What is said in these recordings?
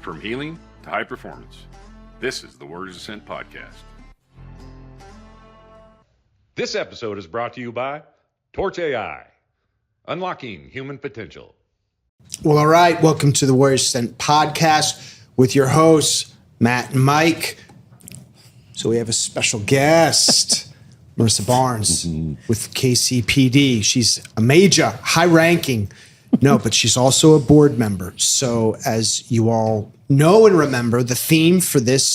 From healing to high performance, this is the Warriors Ascent podcast. This episode is brought to you by Torch AI, unlocking human potential. Well, all right. Welcome to the Warriors Ascent podcast with your hosts, Matt and Mike. So we have a special guest, Marissa Barnes with KCPD. She's a major, high-ranking, but she's also a board member. So as you all know and remember, the theme for this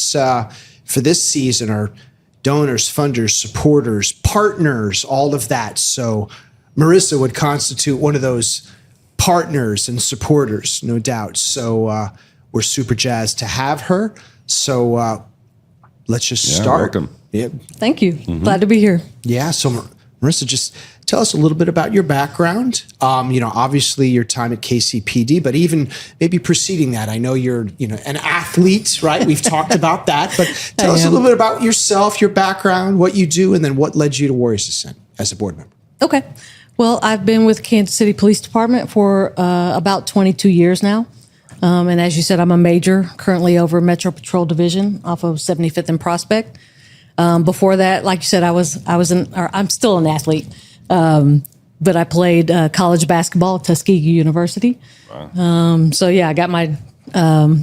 season are donors, funders, supporters, partners, all of that. So Marissa would constitute one of those partners and supporters, no doubt. So we're super jazzed to have her. So let's just start. Welcome. Yeah. Thank you. Glad to be here. Yeah. So Marissa, just tell us a little bit about your background. Obviously your time at KCPD, but even maybe preceding that, I know you're, an athlete, right? We've talked about that, but tell us a little bit about yourself, your background, what you do, and then what led you to Warriors Ascent as a board member. Okay. Well, I've been with Kansas City Police Department for about 22 years now. And as you said, I'm a major currently over Metro Patrol Division off of 75th and Prospect. Before that, like you said, I'm still an athlete. But I played college basketball at Tuskegee University. Wow. I got my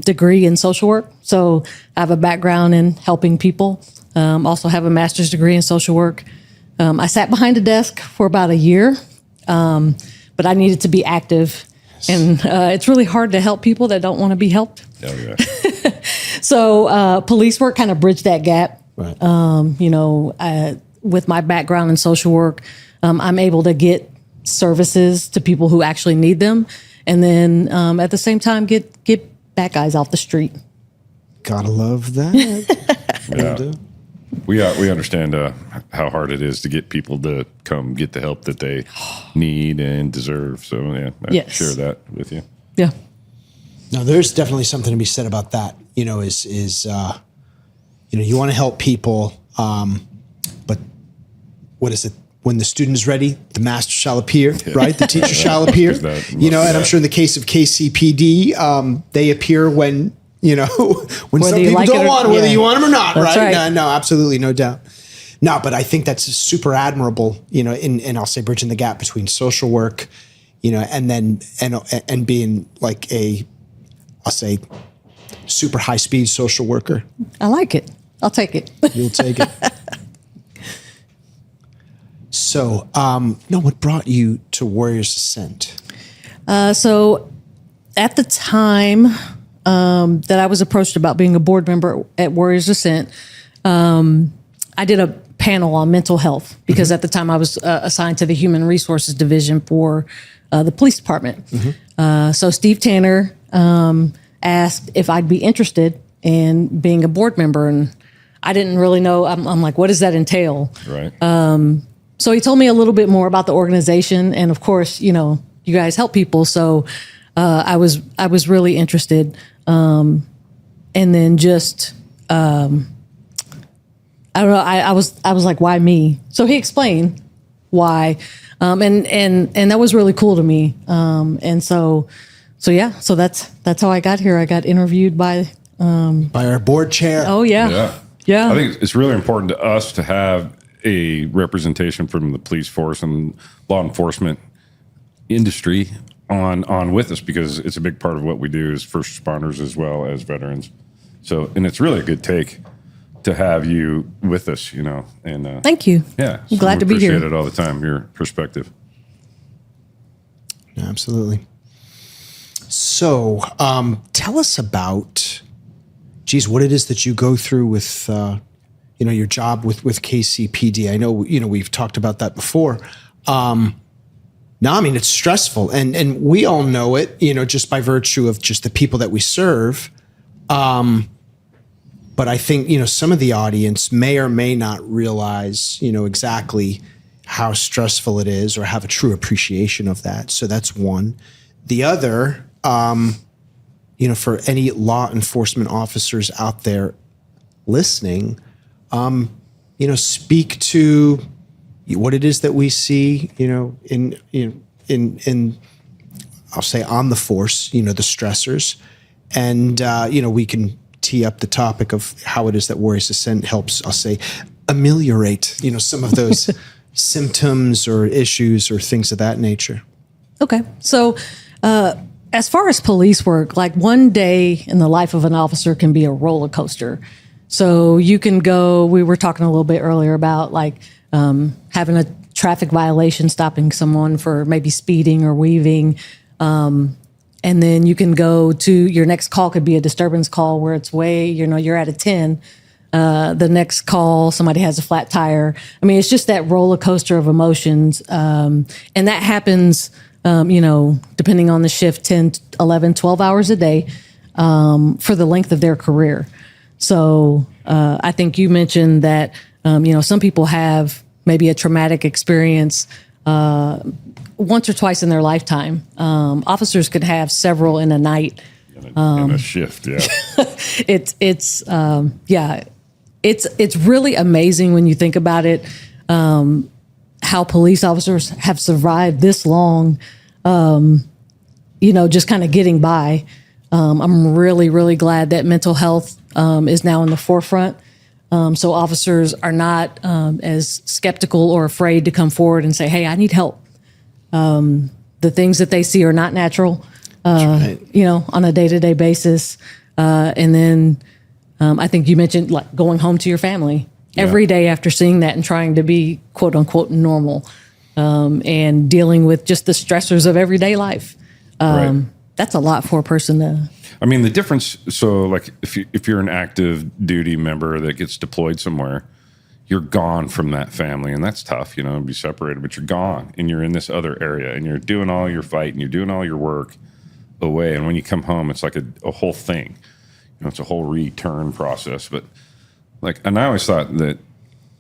degree in social work. So I have a background in helping people. Also have a master's degree in social work. I sat behind a desk for about a year, but I needed to be active. And it's really hard to help people that don't want to be helped. Oh, yeah. So police work kind of bridged that gap. Right. With my background in social work, I'm able to get services to people who actually need them. And then at the same time, get bad guys off the street. Gotta love that. Yeah. We understand how hard it is to get people to come get the help that they need and deserve. So, I share that with you. Yeah. No, there's definitely something to be said about that, you want to help people, but what is it? When the student is ready, the master shall appear, right? The teacher shall appear, and I'm sure in the case of KCPD, they appear when, when whether some people don't want them, whether you want them or not, right? No, absolutely, no doubt. No, but I think that's super admirable, and I'll say bridging the gap between social work, and being like I'll say super high speed social worker. I like it. I'll take it. You'll take it. So, what brought you to Warriors Ascent? So at the time that I was approached about being a board member at Warriors Ascent, I did a panel on mental health because at the time I was assigned to the Human Resources Division for the police department. So Steve Tanner asked if I'd be interested in being a board member, and I didn't really know. I'm like, what does that entail? Right. So he told me a little bit more about the organization, and of course, you guys help people. So I was really interested, and then just I don't know. I was like, why me? So he explained why, and that was really cool to me. So that's how I got here. I got interviewed by our board chair. Oh yeah. I think it's really important to us to have a representation from the police force and law enforcement industry on with us, because it's a big part of what we do as first responders as well as veterans. So, and it's really a good take to have you with us, and thank you. Yeah. I'm glad to be here. Appreciate it all the time, your perspective. Yeah, absolutely. So, tell us about, what it is that you go through with, your job with KCPD. I know, we've talked about that before. It's stressful, and we all know it, just by virtue of just the people that we serve. But I think, some of the audience may or may not realize, exactly how stressful it is or have a true appreciation of that. So that's one. The other, for any law enforcement officers out there listening, speak to what it is that we see, in I'll say on the force, the stressors, And, we can tee up the topic of how it is that Warriors Ascent helps, I'll say, ameliorate, some of those symptoms or issues or things of that nature. Okay. So, as far as police work, like one day in the life of an officer can be a roller coaster. So you can go, we were talking a little bit earlier about like having a traffic violation, stopping someone for maybe speeding or weaving. And then you can go to your next call could be a disturbance call where it's way, you're at a 10. The next call, somebody has a flat tire. I mean, it's just that roller coaster of emotions. And that happens, depending on the shift, 10, 11, 12 hours a day for the length of their career. So I think you mentioned that, some people have maybe a traumatic experience once or twice in their lifetime. Officers could have several in a night. In a shift, yeah. It's really amazing when you think about it, how police officers have survived this long, just kind of getting by. I'm really, really glad that mental health is now in the forefront. So officers are not as skeptical or afraid to come forward and say, hey, I need help. The things that they see are not natural, right. On a day-to-day basis. And then I think you mentioned like going home to your family every day after seeing that and trying to be quote unquote normal and dealing with just the stressors of everyday life. Right. That's a lot for a person to. I mean, the difference. So, like, if you're an active duty member that gets deployed somewhere, you're gone from that family, and that's tough, to be separated. But you're gone, and you're in this other area, and you're doing all your fight, and you're doing all your work away. And when you come home, it's like a whole thing. It's a whole return process. But and I always thought that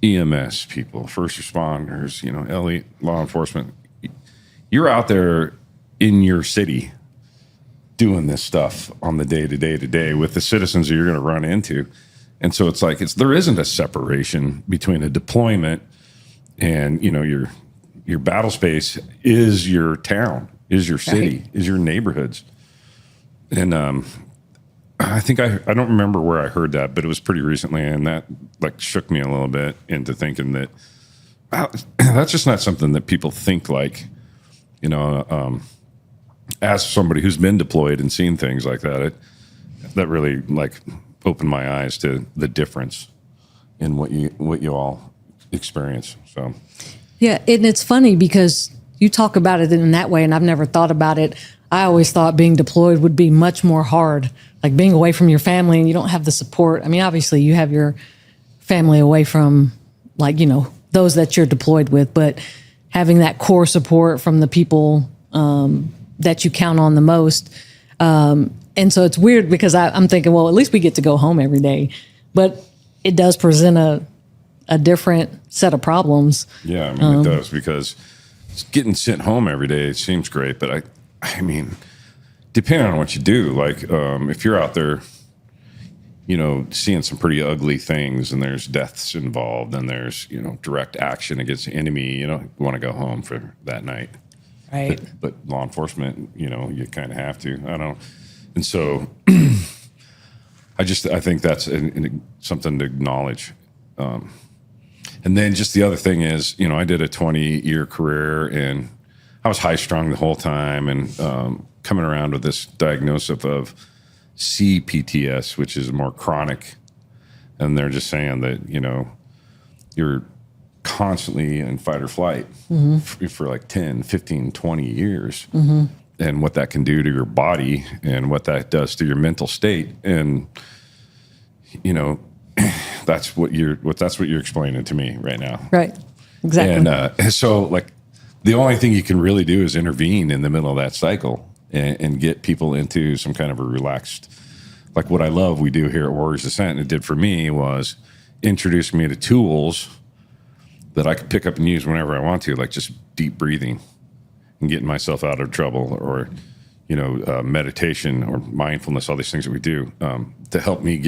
EMS people, first responders, LE, law enforcement, you're out there in your city doing this stuff on the day with the citizens that you're going to run into. And so it's like, there isn't a separation between a deployment and, your battle space is your town, is your city, is your neighborhoods. And I think I don't remember where I heard that, but it was pretty recently. And that shook me a little bit into thinking that that's just not something that people think like, as somebody who's been deployed and seen things like that, that really opened my eyes to the difference in what you all experience. So, yeah, and it's funny because you talk about it in that way, and I've never thought about it. I always thought being deployed would be much more hard, like being away from your family and you don't have the support. I mean, obviously you have your family away from those that you're deployed with, but having that core support from the people that you count on the most. And so it's weird because I'm thinking, well, at least we get to go home every day, but it does present a different set of problems. Yeah, I mean, it does, because getting sent home every day, it seems great, but I mean, depending on what you do, if you're out there, seeing some pretty ugly things and there's deaths involved and there's, direct action against the enemy, you don't want to go home for that night. Right. But law enforcement, you kind of have to. I don't. And so I think that's something to acknowledge. And then just the other thing is, I did a 20-year career and I was high strung the whole time and coming around with this diagnosis of CPTS, which is more chronic. And they're just saying that, you're constantly in fight or flight for 10, 15, 20 years. Mm-hmm. And what that can do to your body and what that does to your mental state. And, that's what you're explaining to me right now. Right. Exactly. And so the only thing you can really do is intervene in the middle of that cycle and get people into some kind of a relaxed, what I love we do here at Warriors Ascent, and it did for me, was introduce me to tools that I could pick up and use whenever I want to, just deep breathing and getting myself out of trouble, or, meditation or mindfulness, all these things that we do to help me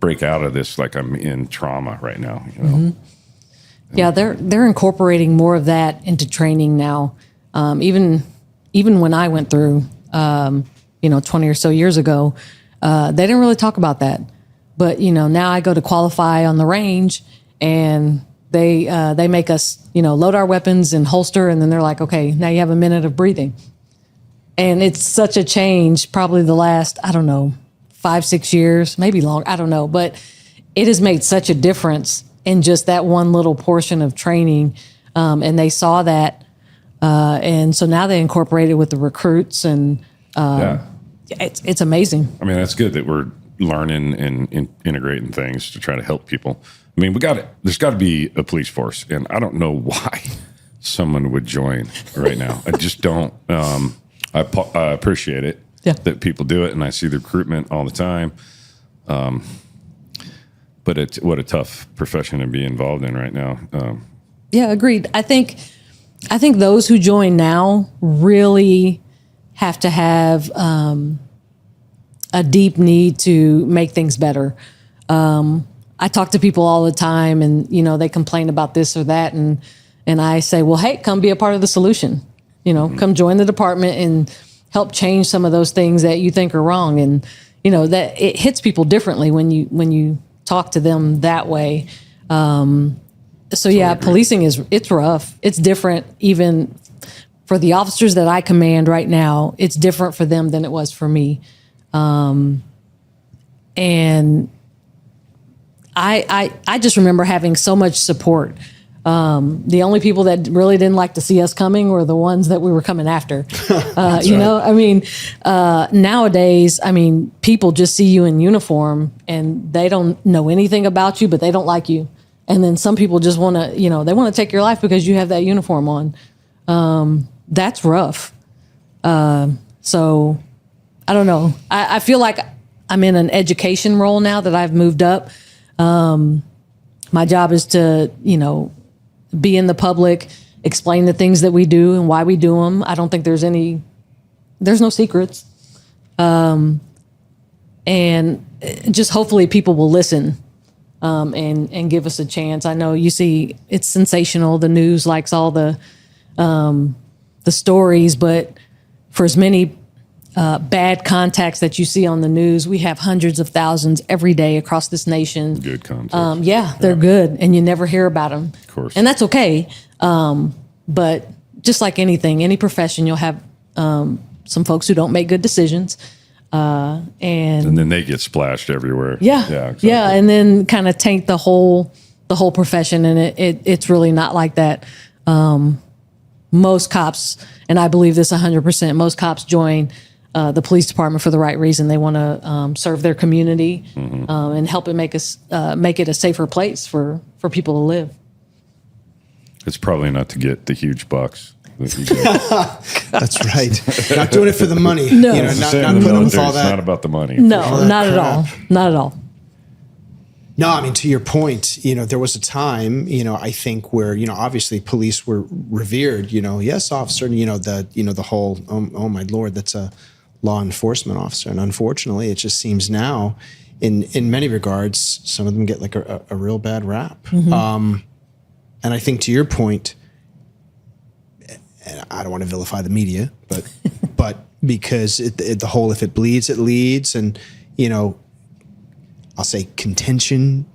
break out of this, I'm in trauma right now. Mm-hmm. Yeah, they're incorporating more of that into training now. Even when I went through, 20 or so years ago, they didn't really talk about that. But, now I go to qualify on the range, and they make us, load our weapons and holster. And then they're like, okay, now you have a minute of breathing. And it's such a change, probably the last, 5-6 years, maybe long. I don't know. But it has made such a difference in just that one little portion of training. And they saw that. And so now they incorporate it with the recruits, and it's amazing. I mean, that's good that we're learning and integrating things to try to help people. I mean, there's got to be a police force, and I don't know why someone would join right now. I just don't. I appreciate it that people do it, and I see the recruitment all the time. But it's what a tough profession to be involved in right now. Yeah, agreed. I think those who join now really have to have a deep need to make things better. I talk to people all the time, and they complain about this or that, and I say, well, hey, come be a part of the solution. Come join the department and help change some of those things that you think are wrong. And that it hits people differently when you talk to them that way. So yeah, policing it's rough. It's different even for the officers that I command right now. It's different for them than it was for me. And I just remember having so much support. The only people that really didn't like to see us coming were the ones that we were coming after. Nowadays, people just see you in uniform and they don't know anything about you, but they don't like you. And then some people just want to, they want to take your life because you have that uniform on. That's rough. So I don't know. I feel like I'm in an education role now that I've moved up. My job is to, be in the public, explain the things that we do and why we do them. I don't think there's no secrets. And just hopefully people will listen, and give us a chance. I know you see it's sensational. The news likes all the stories, but for as many bad contacts that you see on the news, we have hundreds of thousands every day across this nation. Good contacts. They're good, and you never hear about them. Of course. And that's okay. But just like anything, any profession, you'll have some folks who don't make good decisions. And then they get splashed everywhere. Yeah. Exactly. Yeah. And then kind of taint the whole profession. And it's really not like that. Most cops, and I believe this 100%, most cops join the police department for the right reason. They want to serve their community, and help it make it a safer place for people to live. It's probably not to get the huge bucks. That you get. That's right. Not doing it for the money. No. Not Saying in the putting up with military, all it's that. not about the money. No, not at all. Not at all. No, to your point, there was a time, I think where, obviously police were revered, yes, officer, and, the whole, oh my Lord, that's a law enforcement officer. And unfortunately, it just seems now in many regards, some of them get like a real bad rap. And I think to your point, and I don't want to vilify the media, but because the whole, if it bleeds, it leads. And, I'll say contention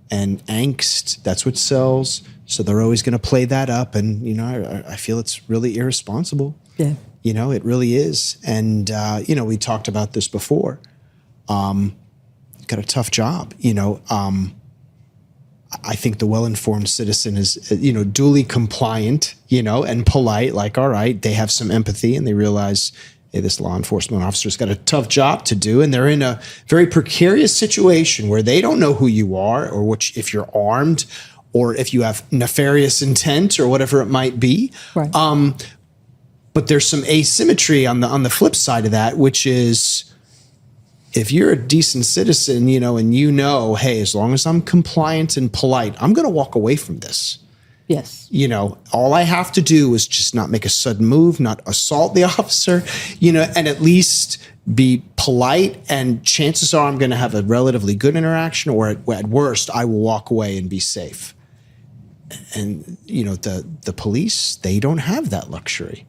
and angst, that's what sells. So they're always going to play that up. And, I feel it's really irresponsible. Yeah. It really is. And, we talked about this before. Got a tough job, I think the well-informed citizen is, duly compliant, and polite, like, all right, they have some empathy and they realize, hey, this law enforcement officer's got a tough job to do, and they're in a very precarious situation where they don't know who you are or if you're armed or if you have nefarious intent or whatever it might be. Right. But there's some asymmetry on the flip side of that, which is if you're a decent citizen, and hey, as long as I'm compliant and polite, I'm going to walk away from this. Yes. All I have to do is just not make a sudden move, not assault the officer, and at least be polite. And chances are I'm going to have a relatively good interaction, or at worst, I will walk away and be safe. And, the police, they don't have that luxury.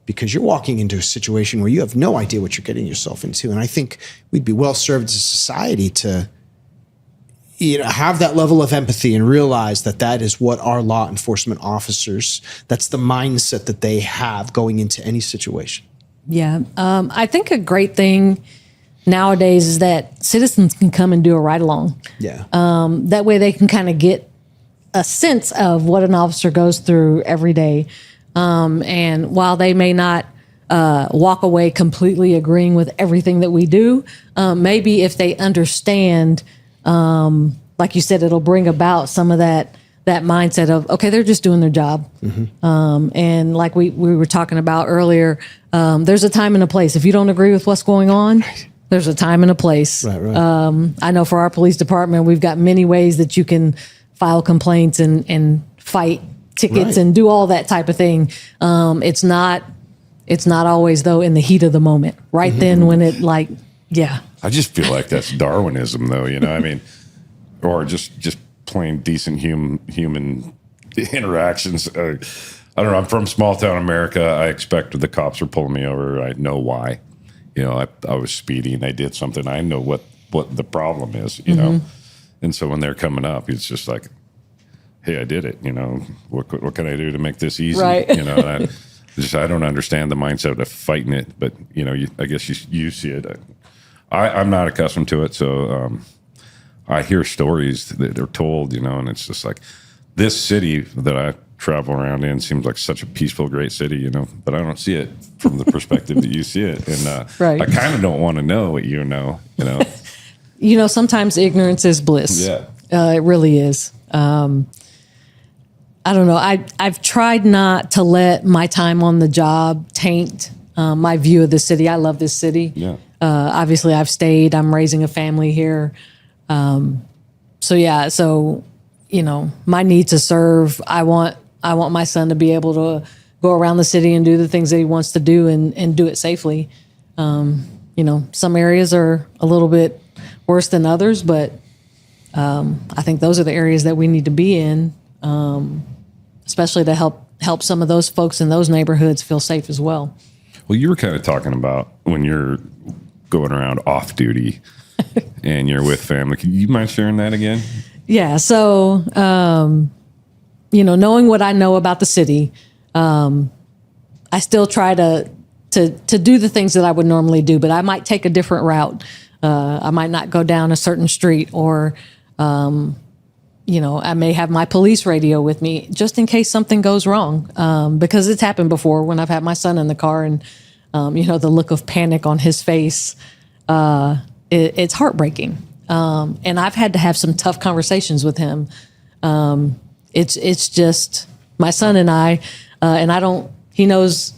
because you're walking into a situation where you have no idea what you're getting yourself into. And I think we'd be well served as a society to, have that level of empathy and realize that that is what our law enforcement officers, that's the mindset that they have going into any situation. Yeah. I think a great thing nowadays is that citizens can come and do a ride along. Yeah. That way they can kind of get a sense of what an officer goes through every day. And while they may not walk away completely agreeing with everything that we do, maybe if they understand, like you said, it'll bring about some of that mindset of, okay, they're just doing their job. And like we were talking about earlier, there's a time and a place. If you don't agree with what's going on, there's a time and a place. Right. I know for our police department, we've got many ways that you can file complaints and fight tickets and do all that type of thing. It's not always though in the heat of the moment, right then when it I just feel like that's Darwinism, though. I mean, or just plain decent human interactions. I don't know. I'm from small town America. I expect the cops are pulling me over. I know why. I was speeding. I did something. I know what the problem is. And so when they're coming up, it's just like, hey, I did it. What can I do to make this easy? Right. And I don't understand the mindset of fighting it, but I guess you see it. I'm not accustomed to it, so I hear stories that are told, and it's just like this city that I travel around in seems like such a peaceful, great city, but I don't see it from the perspective that you see it, and Right. I kind of don't want to know what you know. Sometimes ignorance is bliss. Yeah, it really is. I don't know. I've tried not to let my time on the job taint my view of the city. I love this city. Yeah. Obviously, I've stayed. I'm raising a family here. So my need to serve. I want my son to be able to go around the city and do the things that he wants to do and do it safely. Some areas are a little bit worse than others, but I think those are the areas that we need to be in, especially to help some of those folks in those neighborhoods feel safe as well. Well, you were kind of talking about when you're going around off duty and you're with family. Can you mind sharing that again? Yeah. So, knowing what I know about the city, I still try to do the things that I would normally do, but I might take a different route. I might not go down a certain street, or, I may have my police radio with me just in case something goes wrong. Because it's happened before when I've had my son in the car and, the look of panic on his face, it's heartbreaking. And I've had to have some tough conversations with him. It's just my son and I, he knows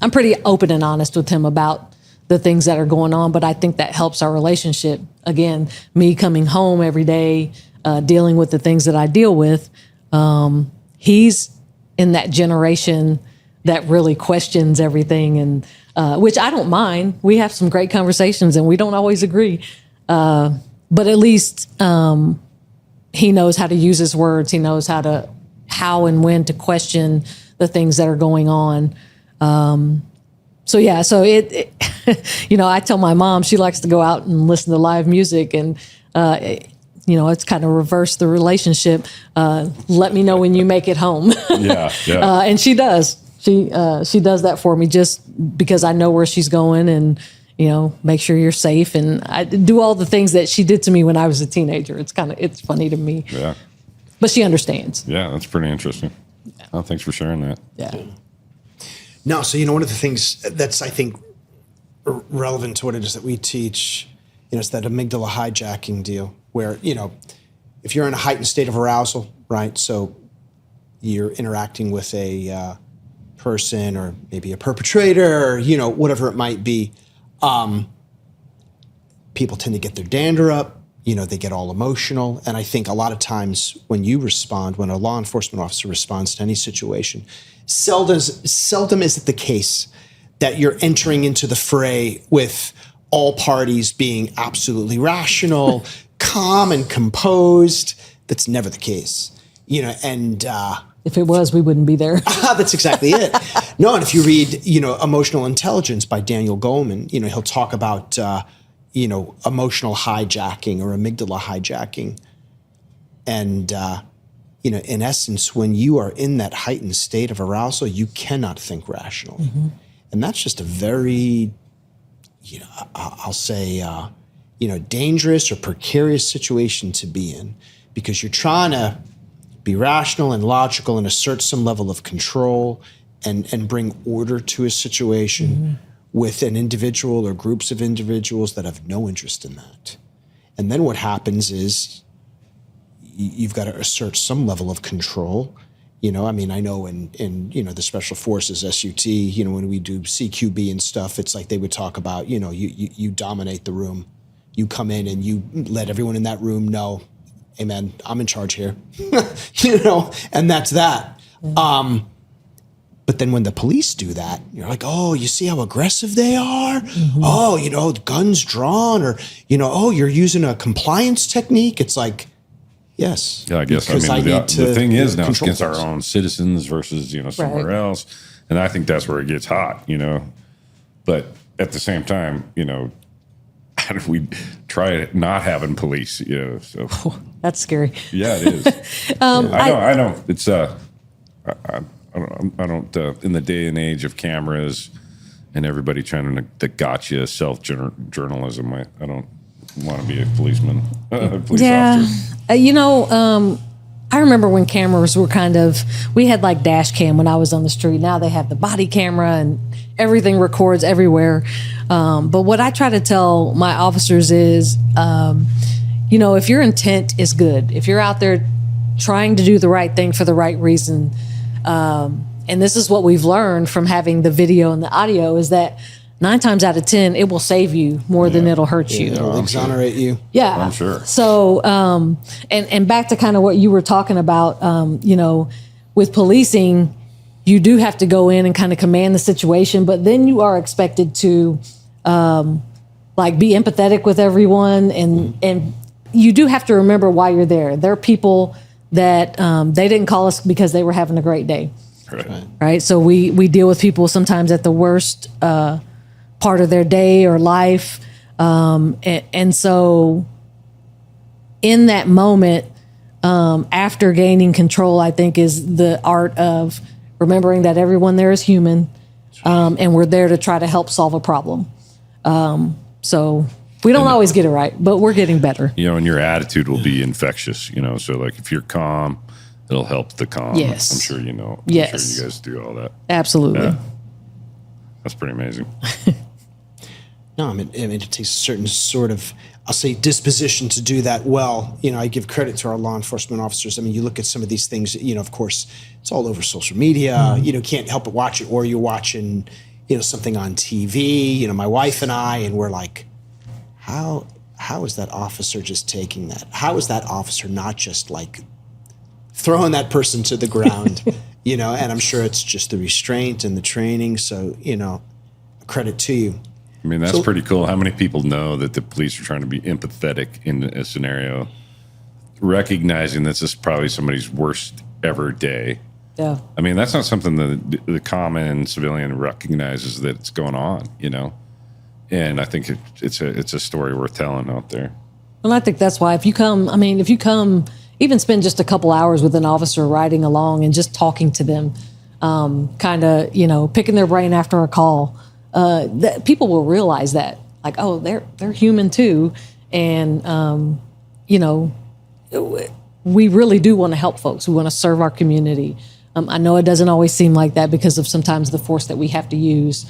I'm pretty open and honest with him about the things that are going on, but I think that helps our relationship. Again, me coming home every day, dealing with the things that I deal with. He's in that generation that really questions everything, and which I don't mind. We have some great conversations and we don't always agree. But at least he knows how to use his words. He knows how and when to question the things that are going on. So it I tell my mom, she likes to go out and listen to live music, and it's kind of reversed the relationship. Let me know when you make it home. Yeah. And she does. She does that for me just because I know where she's going, and make sure you're safe, and I do all the things that she did to me when I was a teenager. It's funny to me. Yeah. But she understands. Yeah, that's pretty interesting. Yeah. Oh, thanks for sharing that. Yeah. No, so one of the things that's, I think, relevant to what it is that we teach, it's that amygdala hijacking deal where, if you're in a heightened state of arousal, right? So you're interacting with a person or maybe a perpetrator, or, whatever it might be. People tend to get their dander up, they get all emotional. And I think a lot of times when a law enforcement officer responds to any situation, seldom is it the case that you're entering into the fray with all parties being absolutely rational, calm and composed. That's never the case, and if it was, we wouldn't be there. that's exactly it. No, and if you read, Emotional Intelligence by Daniel Goleman, he'll talk about, emotional hijacking or amygdala hijacking. And, in essence, when you are in that heightened state of arousal, you cannot think rationally. Mm-hmm. And that's just a very, I'll say, dangerous or precarious situation to be in, because you're trying to be rational and logical and assert some level of control and bring order to a situation with an individual or groups of individuals that have no interest in that. And then what happens is you've got to assert some level of control. I know in the Special Forces, SUT, when we do CQB and stuff, it's like they would talk about, you dominate the room. You come in and you let everyone in that room know, hey man, I'm in charge here, and that's that. But then when the police do that, you're like, oh, you see how aggressive they are? Mm-hmm. Oh, guns drawn, or, you're using a compliance technique. It's like, yes. Yeah, I guess. The thing is now it's against our own citizens versus, somewhere else. And I think that's where it gets hot, But at the same time, how do we try not having police, So that's scary. Yeah, it is. I know. It's I don't in the day and age of cameras and everybody trying to gotcha self-journalism, I don't want to be a policeman, police officer. I remember when cameras were we had like dash cam when I was on the street. Now they have the body camera and everything records everywhere. But what I try to tell my officers is, if your intent is good, if you're out there trying to do the right thing for the right reason, and this is what we've learned from having the video and the audio, is that 9 times out of 10, it will save you more than it'll hurt you. It'll exonerate you. Yeah. I'm sure. So, and back to kind of what you were talking about, with policing, you do have to go in and kind of command the situation, but then you are expected to, be empathetic with everyone. And you do have to remember why you're there. There are people that, they didn't call us because they were having a great day. Right. So we deal with people sometimes at the worst, part of their day or life. And so in that moment, after gaining control, I think is the art of remembering that everyone there is human, and we're there to try to help solve a problem. So we don't always get it right, but we're getting better. And your attitude will be infectious, so like if you're calm, it'll help the calm. Yes. I'm sure Yes. I'm sure you guys do all that. Absolutely. Yeah. That's pretty amazing. No, it takes a certain sort of, I'll say, disposition to do that well. I give credit to our law enforcement officers. You look at some of these things, of course, it's all over social media. Mm-hmm. Can't help but watch it, or you're watching, something on TV, my wife and I, and we're like, how is that officer just taking that? How is that officer not just like throwing that person to the ground, and I'm sure it's just the restraint and the training. So, credit to you. That's pretty cool. How many people know that the police are trying to be empathetic in a scenario, recognizing this is probably somebody's worst ever day? Yeah. That's not something that the common civilian recognizes that it's going on, And I think it's a story worth telling out there. Well, I think that's why if you come, even spend just a couple hours with an officer riding along and just talking to them, kind of, picking their brain after a call, that people will realize that, like, oh, they're human too. And, we really do want to help folks. We want to serve our community. I know it doesn't always seem like that because of sometimes the force that we have to use.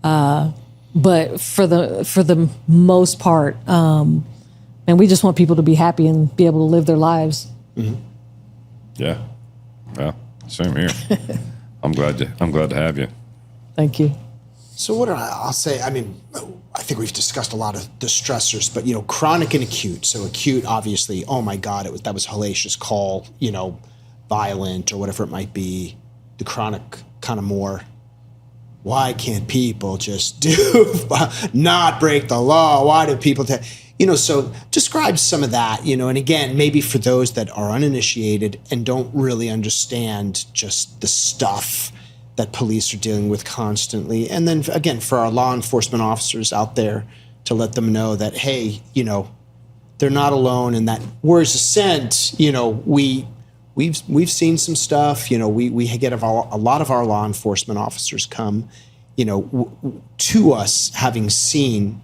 But for the most part, and we just want people to be happy and be able to live their lives. Mm-hmm. Yeah. Well, same here. I'm glad to have you. Thank you. So I'll say, I think we've discussed a lot of the stressors, but, chronic and acute. So acute, obviously, oh my God, that was hellacious call, violent or whatever it might be. The chronic kind of more, why can't people just not break the law? Why do people so describe some of that, and again, maybe for those that are uninitiated and don't really understand just the stuff that police are dealing with constantly. And then again, for our law enforcement officers out there, to let them know that, hey, they're not alone, and that Warriors Ascent, we've seen some stuff. We get a lot of our law enforcement officers come, to us having seen,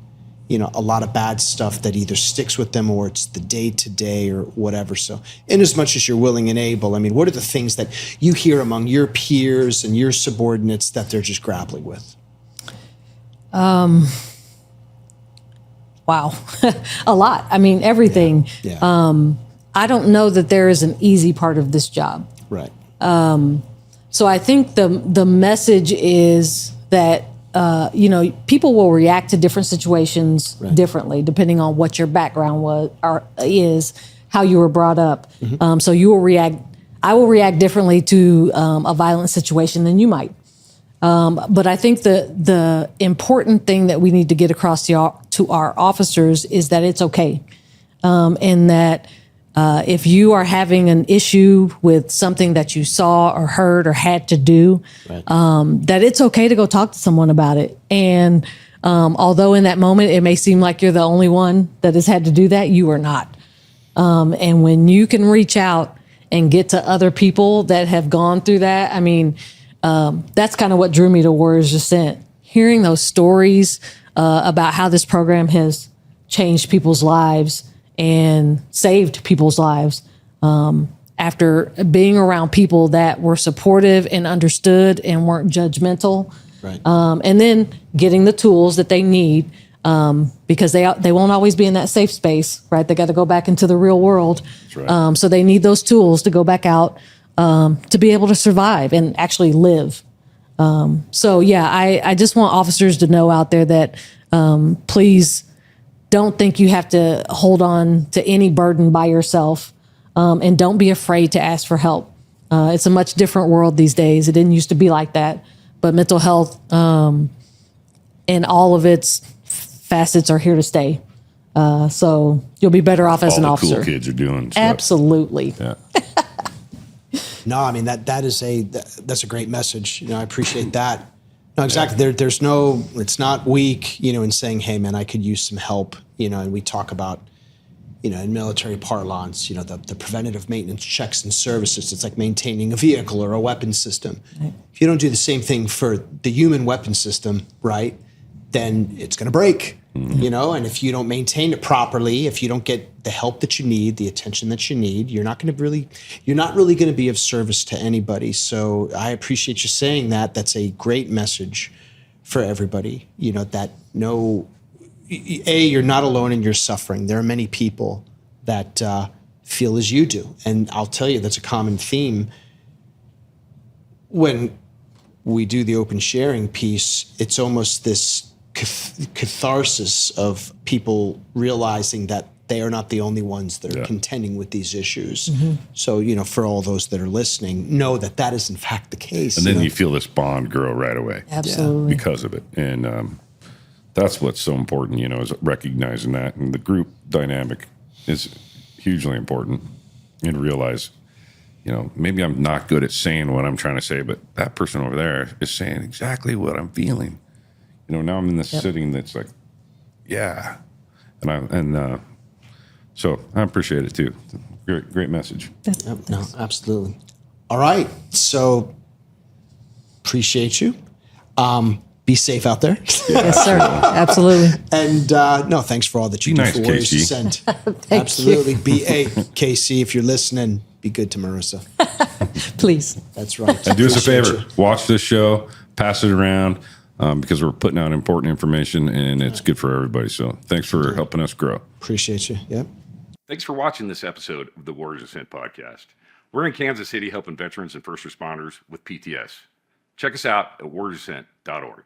a lot of bad stuff that either sticks with them or it's the day to day or whatever. So, in as much as you're willing and able, what are the things that you hear among your peers and your subordinates that they're just grappling with? Wow. A lot. Everything. Yeah. I don't know that there is an easy part of this job. Right. So I think the message is that, people will react to different situations differently, depending on what your background is, how you were brought up. Mm-hmm. So I will react differently to a violent situation than you might. But I think the important thing that we need to get across to our officers is that it's okay. And that if you are having an issue with something that you saw or heard or had to do, that it's okay to go talk to someone about it. And although in that moment it may seem like you're the only one that has had to do that, you are not. And when you can reach out and get to other people that have gone through that, that's kind of what drew me to Warriors Ascent. Hearing those stories about how this program has changed people's lives and saved people's lives after being around people that were supportive and understood and weren't judgmental. Right. And then getting the tools that they need because they won't always be in that safe space, right? They got to go back into the real world. That's right. So they need those tools to go back out to be able to survive and actually live. I just want officers to know out there that please don't think you have to hold on to any burden by yourself, and don't be afraid to ask for help. It's a much different world these days. It didn't used to be like that, but mental health and all of its facets are here to stay. So you'll be better off as an officer. All the cool kids are doing stuff. Absolutely. Yeah. No, that's a great message. I appreciate that. No, exactly. There's no, it's not weak, in saying, hey man, I could use some help, and we talk about, in military parlance, the preventative maintenance checks and services. It's like maintaining a vehicle or a weapon system. Right. If you don't do the same thing for the human weapon system, right, then it's going to break. Mm-hmm. And if you don't maintain it properly, if you don't get the help that you need, the attention that you need, you're not really going to be of service to anybody. So I appreciate you saying that. That's a great message for everybody. That you're not alone in your suffering. There are many people that feel as you do. And I'll tell you, that's a common theme. When we do the open sharing piece, it's almost this catharsis of people realizing that they are not the only ones that are contending with these issues. Mm-hmm. So, for all those that are listening, know that is in fact the case. And then you feel this bond grow right away. Absolutely. Because of it. And that's what's so important, is recognizing that. And the group dynamic is hugely important. And realize, maybe I'm not good at saying what I'm trying to say, but that person over there is saying exactly what I'm feeling. Now I'm in this sitting that's like, yeah. So I appreciate it too. Great message. No, absolutely. All right. So appreciate you. Be safe out there. Yes, sir. Absolutely. And thanks for all that you do nice, for Warriors KC. Ascent. Absolutely. KC, if you're listening, be good to Marissa. Please. That's right. And do us a favor. Watch this show. Pass it around. Because we're putting out important information and it's good for everybody. So thanks for helping us grow. Appreciate you. Yep. Thanks for watching this episode of the Warriors Ascent podcast. We're in Kansas City helping veterans and first responders with PTS. Check us out at warriorsascent.org.